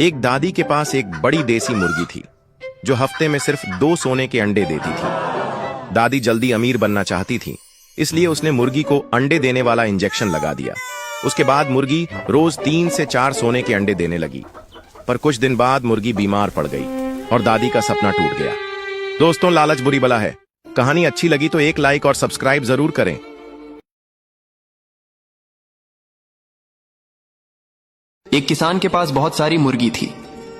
एक दादी के पास एक बड़ी देसी मुर्गी थी जो हफ्ते में सिर्फ 2 सोने के अंडे देती थी। दादी जल्दी अमीर बनना चाहती थी, इसलिए उसने मुर्गी को अंडे देने वाला इंजेक्शन लगा दिया। उसके बाद मुर्गी रोज 3 से 4 सोने के अंडे देने लगी। पर कुछ दिन बाद मुर्गी बीमार पड़ गई और दादी का सपना टूट गया। दोस्तों, लालच बुरी बला है। कहानी अच्छी लगी तो एक लाइक और सब्सक्राइब जरूर करें। एक किसान के पास बहुत सारी मुर्गी थी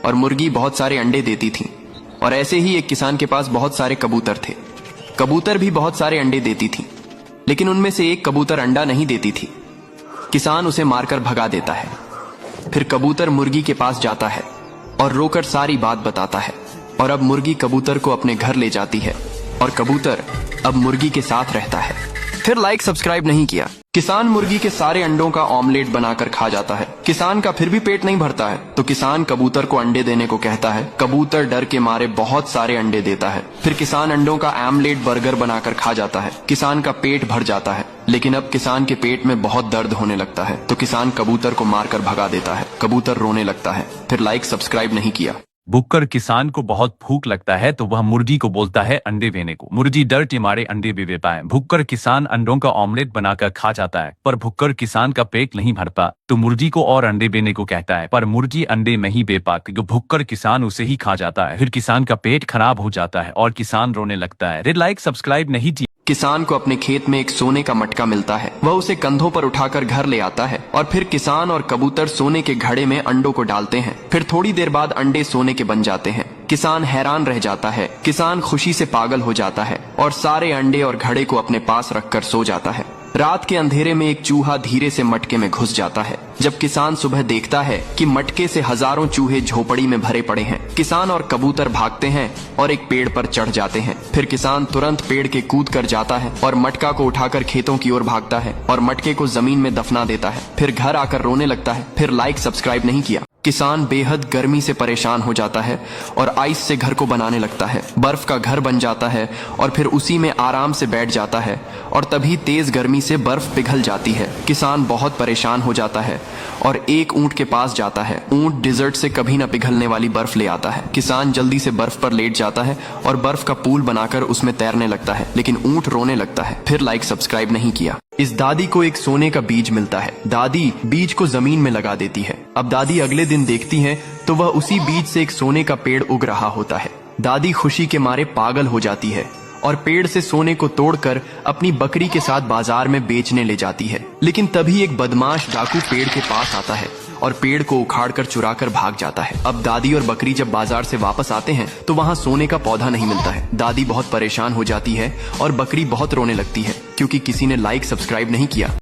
और मुर्गी बहुत सारे अंडे देती थी। और ऐसे ही एक किसान के पास बहुत सारे कबूतर थे। कबूतर भी बहुत सारे अंडे देती थी, लेकिन उनमें से एक कबूतर अंडा नहीं देती थी। किसान उसे मारकर भगा देता है। फिर कबूतर मुर्गी के पास जाता है और रोकर सारी बात बताता है। और अब मुर्गी कबूतर को अपने घर ले जाती है और कबूतर अब मुर्गी के साथ रहता है। फिर लाइक सब्सक्राइब नहीं किया। किसान मुर्गी के सारे अंडों का ऑमलेट बनाकर खा जाता है। किसान का फिर भी पेट नहीं भरता है, तो किसान कबूतर को अंडे देने को कहता है। कबूतर डर के मारे बहुत सारे अंडे देता है। फिर किसान अंडों का आमलेट बर्गर बनाकर खा जाता है। किसान का पेट भर जाता है, लेकिन अब किसान के पेट में बहुत दर्द होने लगता है, तो किसान कबूतर को मारकर भगा देता है। कबूतर रोने लगता है। फिर लाइक सब्सक्राइब नहीं किया। भूखकर किसान को बहुत भूख लगता है, तो वह मुर्गी को बोलता है अंडे देने को। मुर्गी डर के मारे अंडे भी देता है। भूखकर किसान अंडों का ऑमलेट बनाकर खा जाता है, पर भूखकर किसान का पेट नहीं भरता, तो मुर्गी को और अंडे देने को कहता है। पर मुर्गी अंडे नहीं दे पाती, तो भूखकर किसान उसे ही खा जाता है। फिर किसान का पेट खराब हो जाता है और किसान रोने लगता है। लाइक सब्सक्राइब नहीं किया। किसान को अपने खेत में एक सोने का मटका मिलता है। वह उसे कंधों पर उठाकर घर ले आता है और फिर किसान और कबूतर सोने के घड़े में अंडों को डालते हैं। फिर थोड़ी देर बाद अंडे सोने के बन जाते हैं। किसान हैरान रह जाता है। किसान खुशी से पागल हो जाता है और सारे अंडे और घड़े को अपने पास रखकर सो जाता है। रात के अंधेरे में एक चूहा धीरे से मटके में घुस जाता है। जब किसान सुबह देखता है कि मटके से हजारों चूहे झोपड़ी में भरे पड़े हैं, किसान और कबूतर भागते हैं और एक पेड़ पर चढ़ जाते हैं। फिर किसान तुरंत पेड़ के कूद कर जाता है और मटका को उठाकर खेतों की ओर भागता है और मटके को जमीन में दफना देता है। फिर घर आकर रोने लगता है। फिर लाइक सब्सक्राइब नहीं किया। किसान बेहद गर्मी से परेशान हो जाता है और आइस से घर को बनाने लगता है। बर्फ का घर बन जाता है और फिर उसी में आराम से बैठ जाता है और तभी तेज गर्मी से बर्फ पिघल जाती है। किसान बहुत परेशान हो जाता है और एक ऊंट के पास जाता है। ऊंट डिजर्ट से कभी न पिघलने वाली बर्फ ले आता है। किसान जल्दी से बर्फ पर लेट जाता है और बर्फ का पूल बनाकर उसमें तैरने लगता है, लेकिन ऊंट रोने लगता है। फिर लाइक सब्सक्राइब नहीं किया। इस दादी को एक सोने का बीज मिलता है। दादी बीज को जमीन में लगा देती है। अब दादी अगले दिन देखती है तो वह उसी बीज से एक सोने का पेड़ उग रहा होता है। दादी खुशी के मारे पागल हो जाती है और पेड़ से सोने को तोड़कर अपनी बकरी के साथ बाजार में बेचने ले जाती है। लेकिन तभी एक बदमाश डाकू पेड़ के पास आता है और पेड़ को उखाड़कर चुराकर भाग जाता है। अब दादी और बकरी जब बाजार से वापस आते हैं तो वहाँ सोने का पौधा नहीं मिलता है। दादी बहुत परेशान हो जाती है और बकरी बहुत रोने लगती है, क्योंकि किसी ने लाइक सब्सक्राइब नहीं किया।